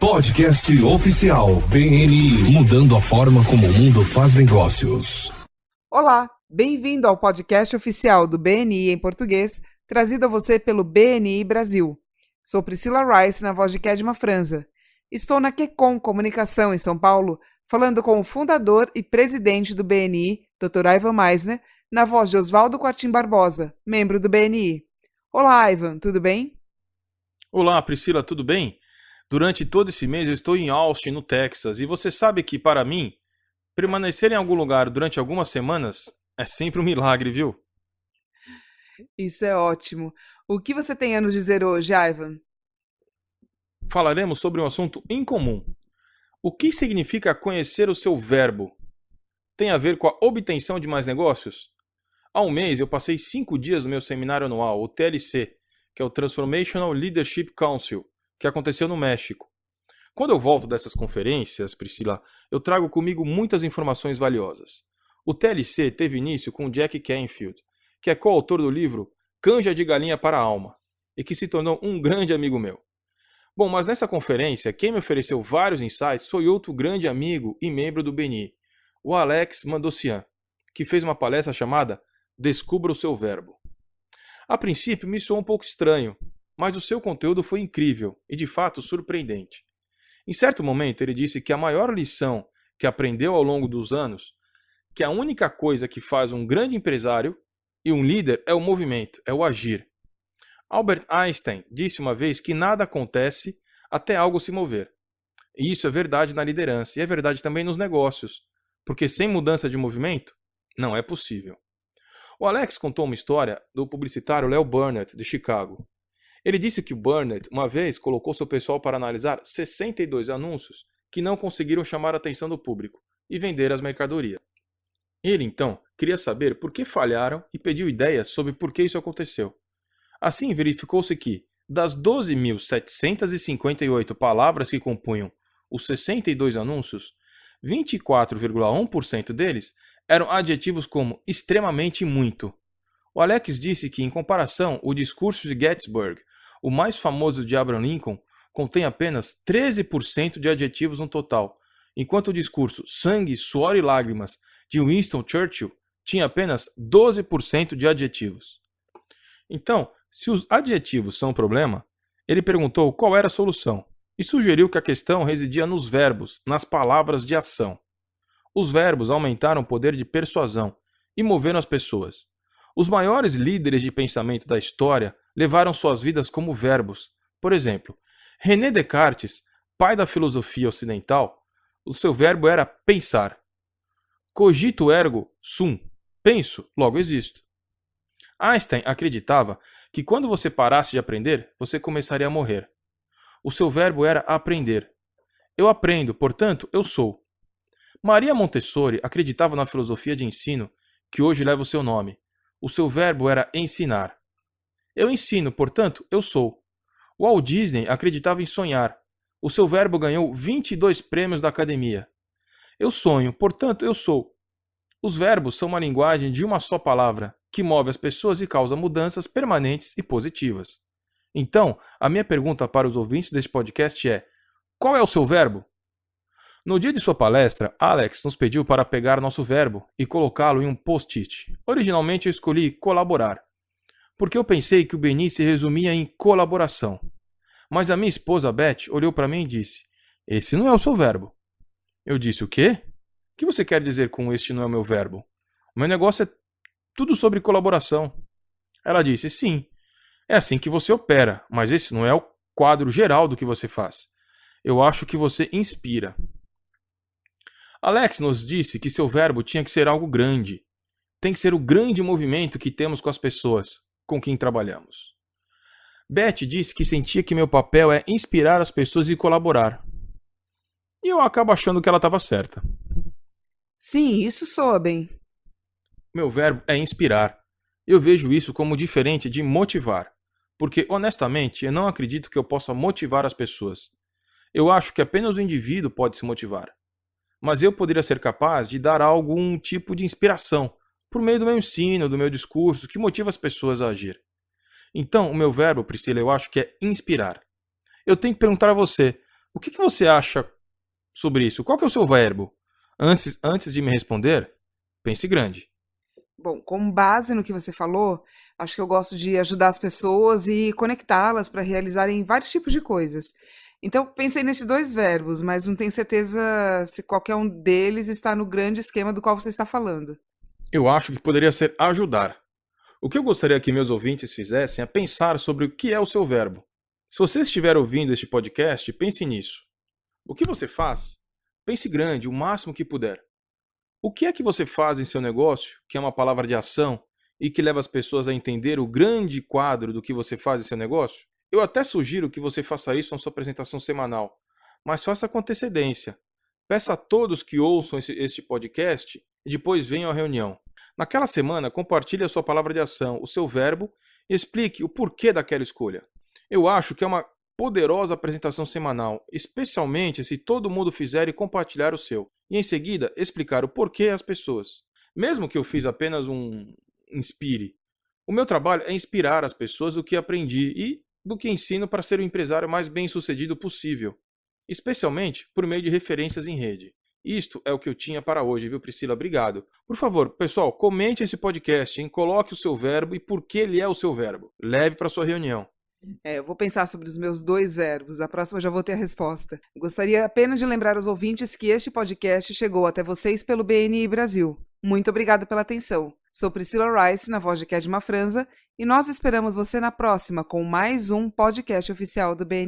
Podcast oficial BNI, mudando a forma como o mundo faz negócios. Olá, bem-vindo ao podcast oficial do BNI em português, trazido a você pelo BNI Brasil. Sou Priscila Rice, na voz de Kedma Franza. Estou na Quecom Comunicação, em São Paulo, falando com o fundador e presidente do BNI, Dr. Ivan Meisner, na voz de Oswaldo Quartim Barbosa, membro do BNI. Olá, Ivan, tudo bem? Olá, Priscila, tudo bem? Durante todo esse mês eu estou em Austin, no Texas, e você sabe que, para mim, permanecer em algum lugar durante algumas semanas é sempre um milagre, viu? Isso é ótimo. O que você tem a nos dizer hoje, Ivan? Falaremos sobre um assunto incomum. O que significa conhecer o seu verbo? Tem a ver com a obtenção de mais negócios? Há um mês eu passei 5 dias no meu seminário anual, o TLC, que é o Transformational Leadership Council, que aconteceu no México. Quando eu volto dessas conferências, Priscila, eu trago comigo muitas informações valiosas. O TLC teve início com Jack Canfield, que é coautor do livro Canja de Galinha para a Alma, e que se tornou um grande amigo meu. Bom, mas nessa conferência, quem me ofereceu vários insights foi outro grande amigo e membro do BNI, o Alex Mandossian, que fez uma palestra chamada Descubra o seu verbo. A princípio me soou um pouco estranho, mas o seu conteúdo foi incrível e de fato surpreendente. Em certo momento ele disse que a maior lição que aprendeu ao longo dos anos, que a única coisa que faz um grande empresário e um líder é o movimento, é o agir. Albert Einstein disse uma vez que nada acontece até algo se mover. E isso é verdade na liderança e é verdade também nos negócios, porque sem mudança de movimento, não é possível. O Alex contou uma história do publicitário Leo Burnett, de Chicago. Ele disse que o Burnett, uma vez, colocou seu pessoal para analisar 62 anúncios que não conseguiram chamar a atenção do público e vender as mercadorias. Ele, então, queria saber por que falharam e pediu ideias sobre por que isso aconteceu. Assim, verificou-se que, das 12.758 palavras que compunham os 62 anúncios, 24,1% deles eram adjetivos como extremamente muito. O Alex disse que, em comparação, o discurso de Gettysburg, o mais famoso de Abraham Lincoln, contém apenas 13% de adjetivos no total, enquanto o discurso Sangue, Suor e Lágrimas de Winston Churchill tinha apenas 12% de adjetivos. Então, se os adjetivos são um problema, ele perguntou qual era a solução e sugeriu que a questão residia nos verbos, nas palavras de ação. Os verbos aumentaram o poder de persuasão e moveram as pessoas. Os maiores líderes de pensamento da história levaram suas vidas como verbos. Por exemplo, René Descartes, pai da filosofia ocidental, o seu verbo era pensar. Cogito ergo sum. Penso, logo existo. Einstein acreditava que quando você parasse de aprender, você começaria a morrer. O seu verbo era aprender. Eu aprendo, portanto, eu sou. Maria Montessori acreditava na filosofia de ensino que hoje leva o seu nome. O seu verbo era ensinar. Eu ensino, portanto, eu sou. Walt Disney acreditava em sonhar. O seu verbo ganhou 22 prêmios da academia. Eu sonho, portanto, eu sou. Os verbos são uma linguagem de uma só palavra, que move as pessoas e causa mudanças permanentes e positivas. Então, a minha pergunta para os ouvintes deste podcast é: qual é o seu verbo? No dia de sua palestra, Alex nos pediu para pegar nosso verbo e colocá-lo em um post-it. Originalmente eu escolhi colaborar, porque eu pensei que o BNI se resumia em colaboração. Mas a minha esposa Beth olhou para mim e disse: esse não é o seu verbo. Eu disse: o quê? O que você quer dizer com este não é o meu verbo? O meu negócio é tudo sobre colaboração. Ela disse: sim, é assim que você opera, mas esse não é o quadro geral do que você faz. Eu acho que você inspira. Alex nos disse que seu verbo tinha que ser algo grande. Tem que ser o grande movimento que temos com as pessoas com quem trabalhamos. Beth disse que sentia que meu papel é inspirar as pessoas e colaborar. E eu acabo achando que ela estava certa. Sim, isso soa bem. Meu verbo é inspirar. Eu vejo isso como diferente de motivar, porque, honestamente, eu não acredito que eu possa motivar as pessoas. Eu acho que apenas o indivíduo pode se motivar. Mas eu poderia ser capaz de dar algum tipo de inspiração, por meio do meu ensino, do meu discurso, que motiva as pessoas a agir. Então, o meu verbo, Priscila, eu acho que é inspirar. Eu tenho que perguntar a você, O que você acha sobre isso? Qual que é o seu verbo? Antes de me responder, pense grande. Bom, com base no que você falou, acho que eu gosto de ajudar as pessoas e conectá-las para realizarem vários tipos de coisas. Então, pensei nestes dois verbos, mas não tenho certeza se qualquer um deles está no grande esquema do qual você está falando. Eu acho que poderia ser ajudar. O que eu gostaria que meus ouvintes fizessem é pensar sobre o que é o seu verbo. Se você estiver ouvindo este podcast, pense nisso. O que você faz? Pense grande, o máximo que puder. O que é que você faz em seu negócio, que é uma palavra de ação e que leva as pessoas a entender o grande quadro do que você faz em seu negócio? Eu até sugiro que você faça isso na sua apresentação semanal, mas faça com antecedência. Peça a todos que ouçam este podcast e depois venham à reunião. Naquela semana, compartilhe a sua palavra de ação, o seu verbo, e explique o porquê daquela escolha. Eu acho que é uma poderosa apresentação semanal, especialmente se todo mundo fizer e compartilhar o seu, e em seguida explicar o porquê às pessoas. Mesmo que eu fiz apenas um inspire, o meu trabalho é inspirar as pessoas do que aprendi e do que ensino para ser o empresário mais bem-sucedido possível, especialmente por meio de referências em rede. Isto é o que eu tinha para hoje, viu, Priscila? Obrigado. Por favor, pessoal, comente esse podcast, hein? Coloque o seu verbo e por que ele é o seu verbo. Leve para sua reunião. Eu vou pensar sobre os meus dois verbos. A próxima eu já vou ter a resposta. Gostaria apenas de lembrar aos ouvintes que este podcast chegou até vocês pelo BNI Brasil. Muito obrigada pela atenção. Sou Priscila Rice, na voz de Kedma Franza, e nós esperamos você na próxima com mais um podcast oficial do BNI.